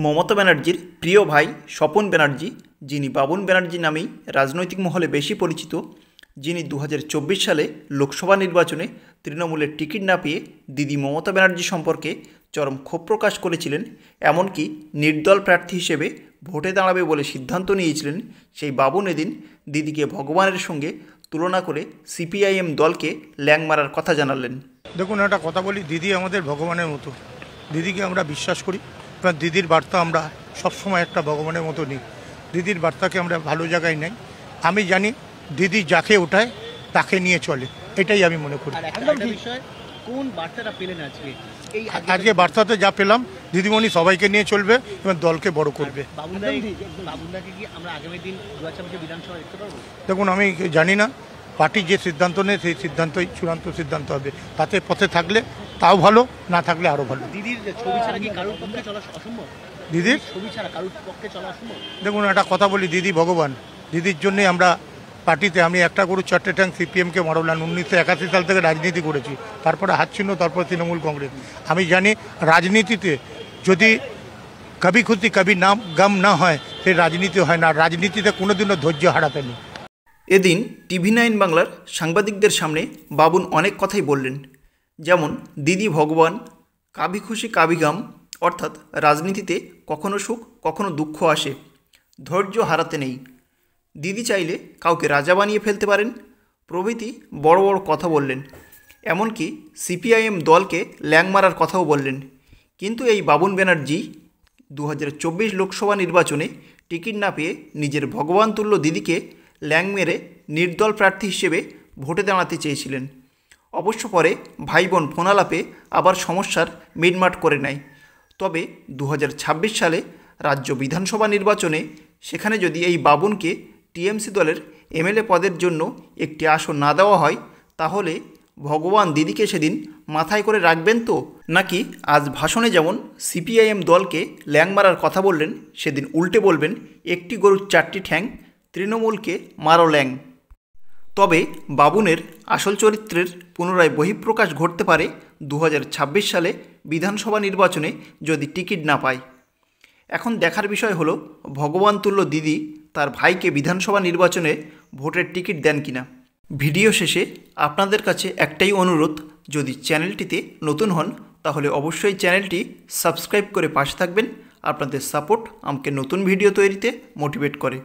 মমতা ব্যানার্জির প্রিয় ভাই স্বপন ব্যানার্জি, যিনি বাবুন ব্যানার্জি নামেই রাজনৈতিক মহলে বেশি পরিচিত, যিনি 2024 সালে লোকসভা নির্বাচনে তৃণমূলের টিকিট না পেয়ে দিদি মমতা ব্যানার্জি সম্পর্কে চরম ক্ষোভ প্রকাশ করেছিলেন, এমনকি নির্দল প্রার্থী হিসেবে ভোটে দাঁড়াবে বলে সিদ্ধান্ত নিয়েছিলেন, সেই বাবুন এদিন দিদিকে ভগবানের সঙ্গে তুলনা করে সিপিআইএম দলকে ল্যাং মারার কথা জানালেন। দেখুন, একটা কথা বলি, দিদি আমাদের ভগবানের মতো। দিদিকে আমরা বিশ্বাস করি, কারণ দিদির বার্তা আমরা সবসময় একটা ভগবানের মতো নিই। দিদির বার্তাকে আমরা ভালো জায়গায় নেই। আমি জানি দিদি যাকে ওঠায় তাকে নিয়ে চলে, এটাই আমি মনে করি। কোন বার্তাটা পেলেন আজকে বার্তাতে যা পেলাম, দিদিমণি সবাইকে নিয়ে চলবে এবং দলকে বড় করবে। দেখুন, আমি জানি না, পার্টি যে সিদ্ধান্ত নেয় সেই সিদ্ধান্তই চূড়ান্ত সিদ্ধান্ত হবে। তাতে পথে থাকলে তাও ভালো, না থাকলে আরও ভালো। দিদির ছবি ছাড়া কি কারোর পক্ষে চলা অসম্ভব? দিদির ছবি ছাড়া কারোর পক্ষে চলা অসম্ভব? দেখুন, একটা কথা বলি, দিদি ভগবান। দিদির জন্যে আমরা পার্টিতে, আমি একটা করে 4টে ট্যাঙ্ক সিপিএমকে মারলাম। 1981 সাল থেকে রাজনীতি করেছি, তারপরে হাত ছিল, তারপর তৃণমূল কংগ্রেস। আমি জানি রাজনীতিতে যদি কবি খুশি কবি নাম গম না হয়, সেই রাজনীতি হয় না। রাজনীতিতে কোনোদিনও ধৈর্য হারাতে নেই। এদিন TV9 বাংলার সাংবাদিকদের সামনে বাবুন অনেক কথাই বললেন, যেমন দিদি ভগবান, কাভি খুশি কাভি গাম, অর্থাৎ রাজনীতিতে কখনো সুখ কখনো দুঃখ আসে, ধৈর্য হারাতে নেই, দিদি চাইলে কাউকে রাজা বানিয়ে ফেলতে পারেন প্রভৃতি বড় বড় কথা বললেন। এমনকি সিপিআইএম দলকে ল্যাং মারার কথাও বললেন। কিন্তু এই বাবুন ব্যানার্জি 2024 লোকসভা নির্বাচনে টিকিট না পেয়ে নিজের ভগবান তুল্য দিদিকে ল্যাং মেরে নির্দল প্রার্থী হিসেবে ভোটে দাঁড়াতে চেয়েছিলেন। অবশ্য পরে ভাই বোন ফোনালাপে আবার সমস্যার মিটমাট করে নেয়। তবে 2026 সালে রাজ্য বিধানসভা নির্বাচনে সেখানে যদি এই বাবুনকে টিএমসি দলের এমএলএ পদের জন্য একটি আসন না দেওয়া হয়, তাহলে ভগবান দিদিকে সেদিন মাথায় করে রাখবেন তো, নাকি আজ ভাষণে যেমন সিপিআইএম দলকে ল্যাং মারার কথা বললেন, সেদিন উল্টে বলবেন একটি গরুর 4টি ঠ্যাং, তৃণমূলকে মারো ল্যাং। তবে বাবুনের আসল চরিত্রের পুনরায় বহিঃপ্রকাশ ঘটতে পারে 2026 সালে বিধানসভা নির্বাচনে যদি টিকিট না পায়। এখন দেখার বিষয় হলো ভগবান তুল্য দিদি তার ভাইকে বিধানসভা নির্বাচনে ভোটের টিকিট দেন কিনা। ভিডিও শেষে আপনাদের কাছে একটাই অনুরোধ, যদি চ্যানেলটিতে নতুন হন তাহলে অবশ্যই চ্যানেলটি সাবস্ক্রাইব করে পাশে থাকবেন। আপনাদের সাপোর্ট আমাকে নতুন ভিডিও তৈরিতে মোটিভেট করে।